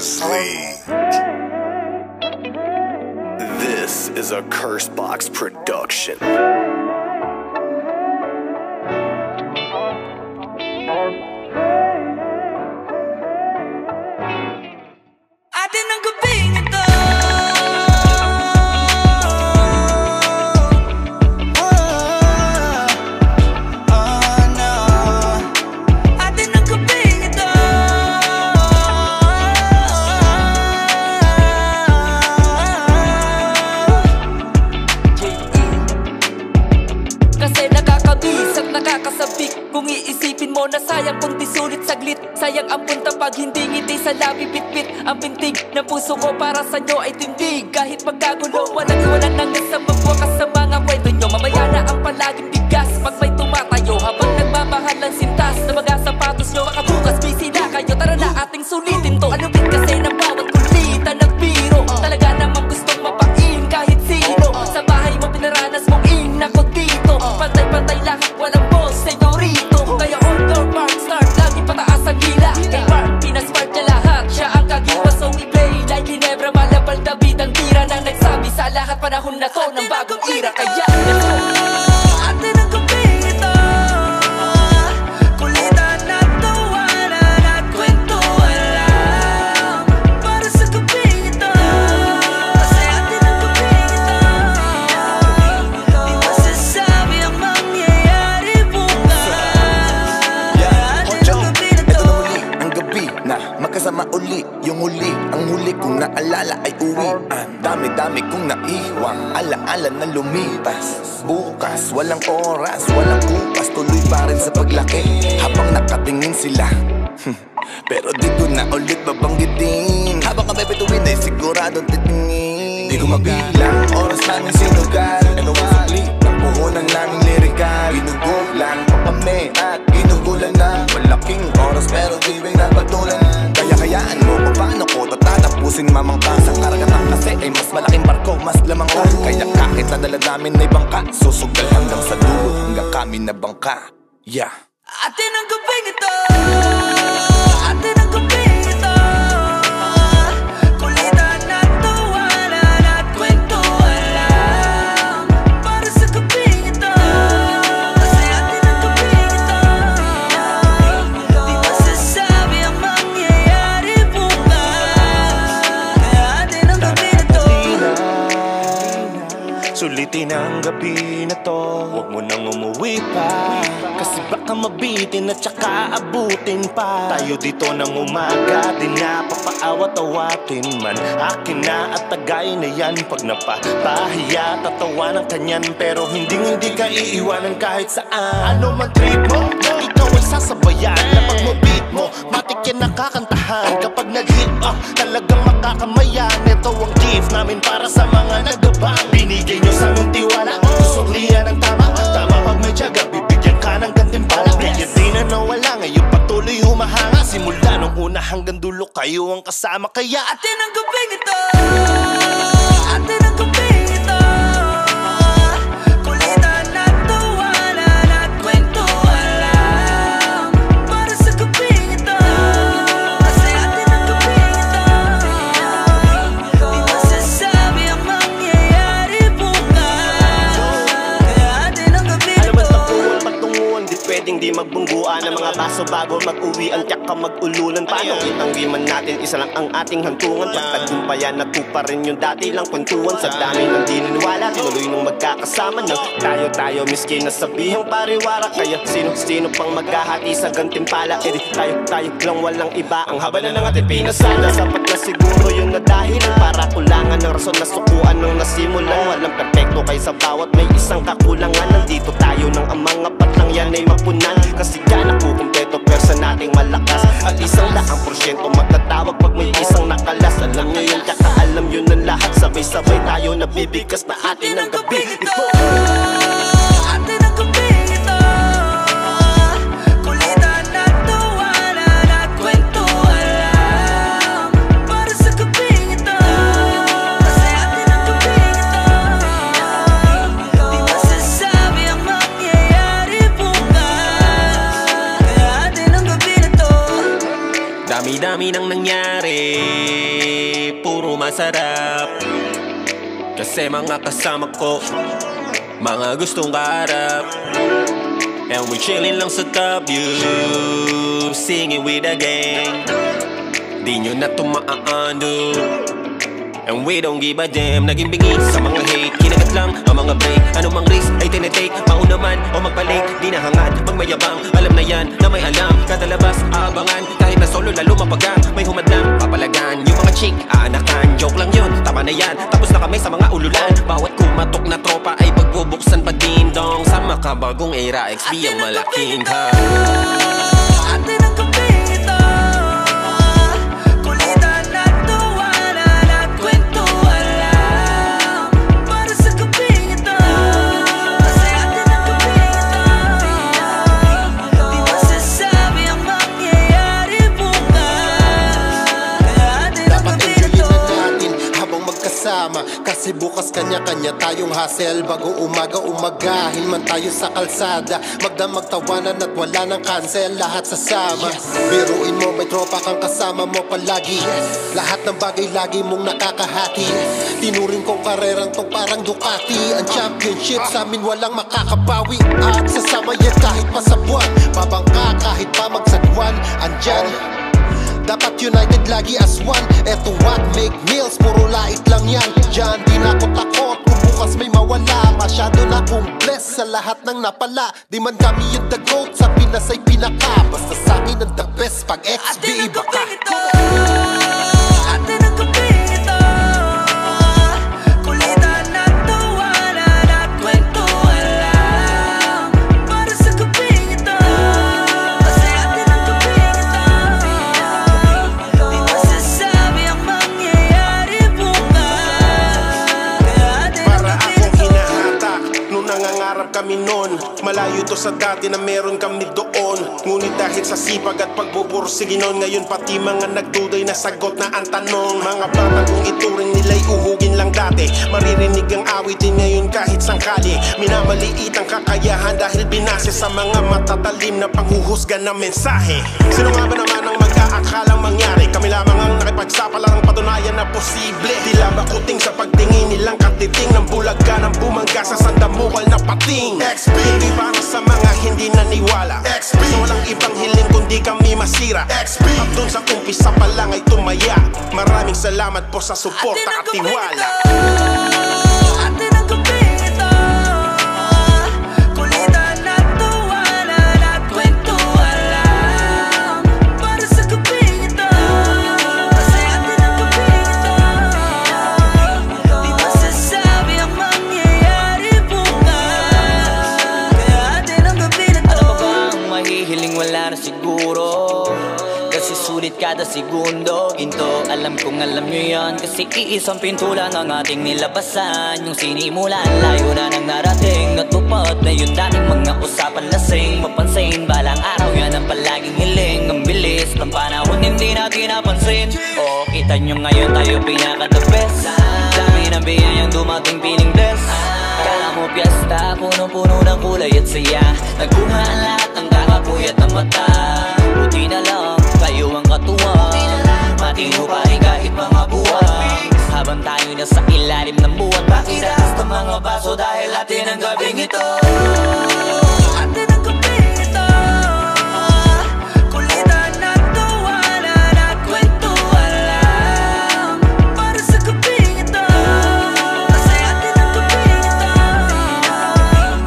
sleep. This is a Cursebox production. Atin ang gabing ito. Atin ang gabing ito. Kasi nakakabis at nakakasabik. Kung iisipin mo na sayang kung di sulit saglit. Sayang ang punta pag hindi ngiti sa labi bitbit. Ang pintig ng puso ko para sa'yo ay tindig. Kahit magkagulo, walang nangis sa magwakas sa mga kwento nyo. Mamaya na ang palaging bigas pag may tumatayo. Habang nagmamahal ng sintas na mga sapatos nyo. Makabukas, busy na kayo, tara na ating sulitin to. Alumin kasi ng bawat kulitan ng biro. Talaga namang gustong mapain kahit sino. Sa bahay mo pinaranas mong inako dito. Pantay-pantay lahat, walang boss, senyorito. Kaya all door park start, lagi pataas ang hila. Kay Mark, pinasmart niya lahat. Siya ang kagiwa, so we play like Ginebra. Malapal David ang tira na nagsabi sa lahat. Panahon na to ng bagong era. Kaya atin ang gabing ito. Kulitan at tawanan at kwentuhan lang. Para sa gabing ito. Kasi atin ang gabing ito. Di masasabi ang mangyayari bukas. Atin ang gabing ito. Ito na muli ang gabi na magkasama uli. Yung huli, ang huli kong naalala ay uwi. Ang dami-dami kong naiwang alaala na lumipas. Bukas, walang oras, walang kupas. Tuloy pa rin sa paglaki habang nakatingin sila. Pero di ko na ulit babanggitin. Habang kami bituin ay siguradong titingin. Di ko mabilang, oras namin sinugal. Ito ang sukli ng puhunan naming lirikal. Ginugulan pa kami at ginugulan na. Malaking oras pero di rin napatulan. Kaya-kayaan mo kung paano ko tatatapusin mamangka. Sa karagatan kasi ay mas malaking barko, mas lamang ka. Kaya kahit nadala namin ay bangka, susugal hanggang sa dulo, hanggang kami na bangka. Yeah. Atin ang gabing ito. Atin ang gabing ito. Kulitan at tawanan at kwentuhan lang. Para sa gabing ito. Kasi atin ang gabing ito. Di masasabi ang mangyayari bukas. Kaya atin ang gabing ito. Sulitin ang gabi na to. Huwag mo nang umuwi pa, kasi baka mabitin at saka abutin pa. Tayo dito ng umaga, di na papaawat-awatin man. Akin na at tagay na yan. Pag napapahiya, tatawa ng kanyan. Pero hindi ka iiwanan kahit saan. Ano man trip mo, ikaw ay sasabayan. Lapag mo beat mo, matik yan nakakantahan. Kapag nag-hit, talagang makakamayan. Ito ang gift namin para sa mga nagabang. Binigay nyo sa aming tiwala, suklihan ang tama. Tama pag may tiyaga, bibigyan ka ng gantimpala. Kaya di na nawala, ngayon patuloy humahanga. Simula nung una hanggang dulo, kayo ang kasama. Kaya atin ang gabing ito. Atin ang gabing ito. Kulitan at tawanan at kwentuhan lang. Para sa gabing ito. Kasi atin ang gabing ito. Di masasabi ang mangyayari bukas. Kaya atin ang gabing ito. alam at magpuwan, patunguan, di pwedeng di magbungguan. Ang mga baso bago mag-uwi, ang tiyak ka mag-ululan. Paano itanggi man natin, isa lang ang ating hantungan. Pagtagumpayan, natupa rin yung dati lang kwentuhan. Sa dami ng di niniwala, tinuloy nung magkakasama ng tayo, miski na sabihang pariwara. Kaya sino pang maghahati sa gantimpala. E di tayo lang walang iba. Ang haba na ng ating pinasala, sapat na siguro yun na dahilan para kulangan ng rason na sukuan nung nasimulan. Walang perfecto kay sa bawat may isang kakulangan. Nandito tayo nang ang mga patlang yan ay mapunan. Kasi ka nakukumpleto, persa nating malakas. At isang laang porsyento magtatawag pag may isang nakalas. Alam nyo yun, tsaka alam yun ang lahat. Sabay-sabay tayo nabibigkas na atin ang gabi ito. Atin ang gabing ito. Kulitan at tawanan at kwentuhan lang. Para sa gabing ito. Kasi atin ang gabing ito. Di masasabi ang mangyayari bukas. Kaya atin ang gabi na to. Dami Dami-dami nang nangyari, puro masarap. Kasi mga kasama ko, mga gustong kaharap. And we chillin' lang sa W, singing with the gang. Di nyo na tumaaando, and we don't give a damn. Naging bingi sa mga hate, kinagat lang ang mga break. Anumang risk ay tinetake, mauna man o magbalik. Di na hangad, magmayabang, alam na yan na may alam. Kada labas, aabangan, kahit na solo lalo mapagang. May humadlang, papalagan, yung mga chick, aanakan. Joke lang yun, tama na yan, tapos na kami sa mga ululan. Bawat kumatok na tropa ay pagbubuksan pa ding-dong. Sa makabagong era, XB ang malaking ka. Atin ang kapito, kulitan at tawanan at kwentuhan lang. Para sa gabing ito, kasi atin ang kapito. Di masasabi ang mangyayari bukas. Kaya atin ang Dapat kapito. enjoyin na natin habang magkasama, kasi bukas kanya-kanya tayong hustle. Bago umaga umagahin man tayo sa kalsada, magdamagtawanan at wala nang cancel, lahat sasama. Biruin mo may tropa kang kasama mo palagi, lahat ng bagay lagi mong nakakahati. Tinuring kong karerang tong parang Ducati, ang championship sa amin walang makakabawi. At sasama yan kahit pa sa buwan, babangka kahit pa magsagwan, andyan. Dapat united lagi as one. Eto what make meals, puro lait lang yan. Diyan di na ako takot kung bukas may mawala. Masyado na kong bless sa lahat ng napala. Di man kami yung the GOAT, sa Pinas ay pinaka. Basta sa'kin ang the best pag XB Atin ang iba ka. kapito, atin ang kapito, kulitan at tawanan at kwentuhan lang. Para sa gabing ito, kasi atin ang gabing ito. Di masasabi ang mangyayari bukas. Kaya atin ang Para akong kapito. hinahatak nung nangangarap kami noon. Malayo to sa dati na meron kami doon. Ngunit dahil sa sipag at pagbubursige noon, ngayon pati mga nagduday na sagot na ang tanong. Mga batang kung ituring nila'y uhugin lang dati, maririnig ang awitin ngayon kahit sangkali. Minamaliit ang kakayahan dahil binase sa mga matatalim na panghuhusga ng mensahe. Sino nga ba naman ang mag-aakalang mangyari? Kami lamang ang nakipagsapala ng patunayan na posible. Tila bakuting sa pagtingin nilang katiting ng bulaga ng bumangga sa sandamukal na pating. XB, hindi para sa mga hindi naniwala. XB, so walang ibang hiling kundi kami masira. XB, at dun sa umpisa pa lang ay tumaya. Maraming salamat po sa suporta at tiwala. Atin ang kapito, kulitan at tawanan at kwentuhan lang. Para sa gabing ito, kasi atin ang gabing ito. Di masasabi ang mangyayari bukas. Kaya atin ang gabing ito. Ano pa ba ang mahihiling, wala na siguro, kasi sulit kada segundo. Ginto, alam kong alam nyo yan, kasi iisang pinto lang ang ating nilabasan. Yung sinimulan, layo na nang narating. Natupad na yung dating mga usapan lasing. Mapansin, balang araw yan ang palaging hiling. Ang bilis ng panahon, hindi natin napansin. Oo, kita nyo ngayon tayo pinaka-the best. Dami ng biyayang dumating piling bless. Kala mo piyesta, punong-puno ng kulay at saya. Nagkuha ang lahat ng kakapuyat ng mata. Buti na lang, kayo ang katuwang. Matino pa rin kahit mga buwan. Habang tayo nasa ilalim ng buwan, pakitaas ng mga baso dahil atin ang gabing ito. Atin ang gabing ito, kulitan at tawanan at kwentuhan lang. Para sa gabing ito, kasi atin ang gabing ito.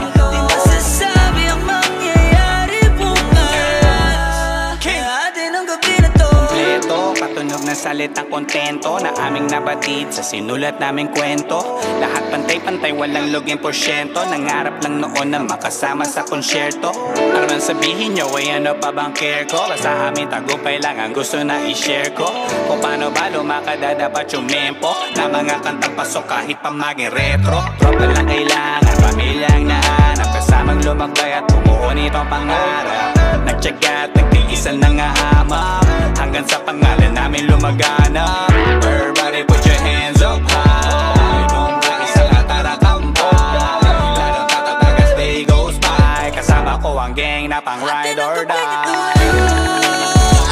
Di masasabi ang mangyayari bukas. Kaya atin ang gabing ito. Kompleto, patunog ng salitang kontento na aming nabatid sa sinulat naming kwento. Lahat pantay-pantay, walang loging porsyento. Nangarap lang noon na makasama sa konsyerto. Para man sabihin nyo, ay ano pa bang care ko? Basta amin tagumpay lang ang gusto na i-share ko. Kung paano ba lumakadadapat yung mempo na mga kantang pasok kahit pa maging retro. Tropa lang kailangan, pamilyang nahanap, kasamang lumagay at bumuo nitong pangarap. Nagtyaga at nagtiisan ng ahama hanggang sa pangalan namin lumaganap. Everybody put your hands up high, kung ka isang atarakampa. Lalong tatatag as day goes by, kasama ko ang gang na pang ride or die.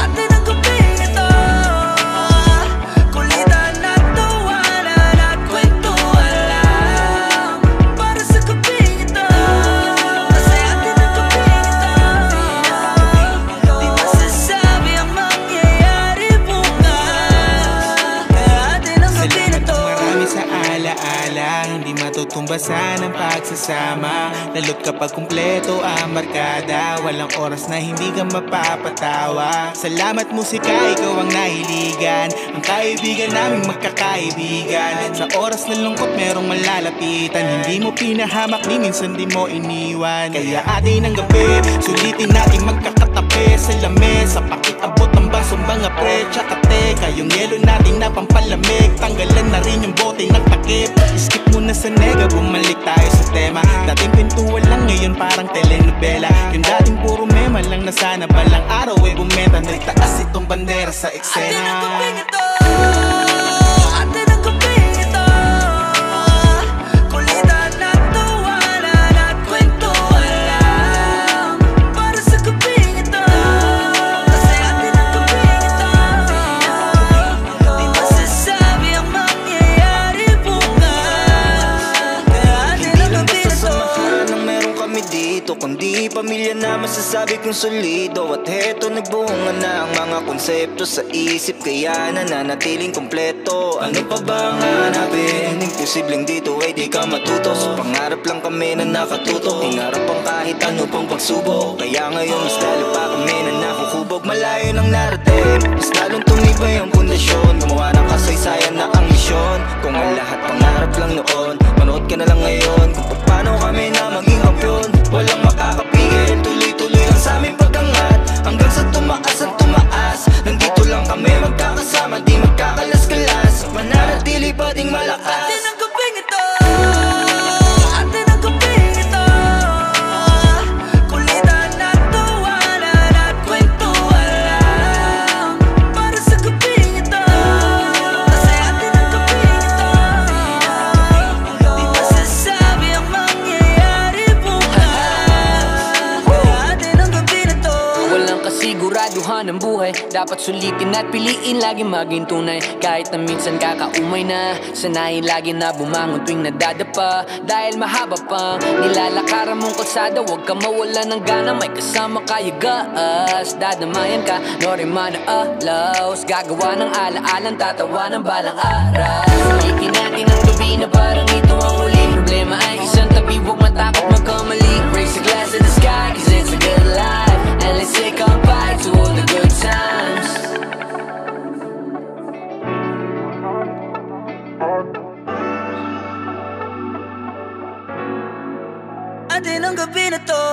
Atin ang gabing ito, basa ng pagsasama. Lalo't kapag kumpleto ang barkada, walang oras na hindi ka mapapatawa. Salamat musika, ikaw ang nahiligan, ang kaibigan naming magkakaibigan. Sa oras na lungkot merong malalapitan, hindi mo pinahamak, di minsan di mo iniwan. Kaya atin ang gabi, sulitin natin magkakatabi sa lamesa. Pakiabot ang basong mga pre, tsaka teka, yung yelo natin na pampalamig, tanggalan na rin yung bote ng takip. Skip muna sa nega, bumalik tayo sa tema. Dating pintuan lang, ngayon parang telenovela. Yung dating puro mema lang na sana balang araw ay bumenta. Nagtaas itong bandera sa eksena. Atin ang gabing ito, atin ang gabing ito, kulitan at tawanan at kwentuhan lang. Para sa gabing ito, kasi atin ang gabing ito, di masasabi ang mangyayari bukas. Kaya atin ang gabing ito. Nang meron kami dito, kundi pamilya na masasabi kong solido. At heto nagbunga na ang mga konsepto sa isip, kaya nananatiling kompleto. Ano pa ba ang hanapin? Imposibleng dito ay di ka matuto. Sa pangarap lang kami na nakatutok, hinarap ang kahit ano pang pagsubok. Kaya ngayon mas lalo pa kami na nakuhubog. Malayo nang narating, mas lalong tumibay ang pundasyon. Gumawa ng kasaysayan na ang misyon. Kung ang lahat pangarap lang noon, manood ka na lang ngayon kung paano kami na maging kampiyon. Walang makakapigil, tuloy-tuloy lang sa aming pag-angat, hanggang sa tumaas ang tumaas. Nandito lang kami magkakasama, di magkakalas-kalas, mananatili pa ding malakas. Atin ang gabing ito, atin ang gabing ito, kulitan at tawanan at kwentuhan lang. Para sa gabing ito, kasi atin ang gabing ito, di masasabi ang mangyayari bukas. Kaya atin ang gabing ito. Walang kasiguraduhan ng buhay, dapat sulitin at piliin lagi maging tunay. Kahit na minsan kakaumay na, sanayin lagi na bumangon tuwing nadadapa. Dahil mahaba pang nilalakaran mong kalsada, huwag ka mawala ng gana, may kasama kayo gas. Dadamayan ka, no rin man alaws, gagawa ng alaalan, tatawa ng balang araw. Sulitin natin ang gabi na parang ito ang huli. Problema ay isang tabi, huwag matakot magkamali. Raise a glass in the sky, cause it's a good life, and let's say goodbye to all the good times. Atin ang gabi na to.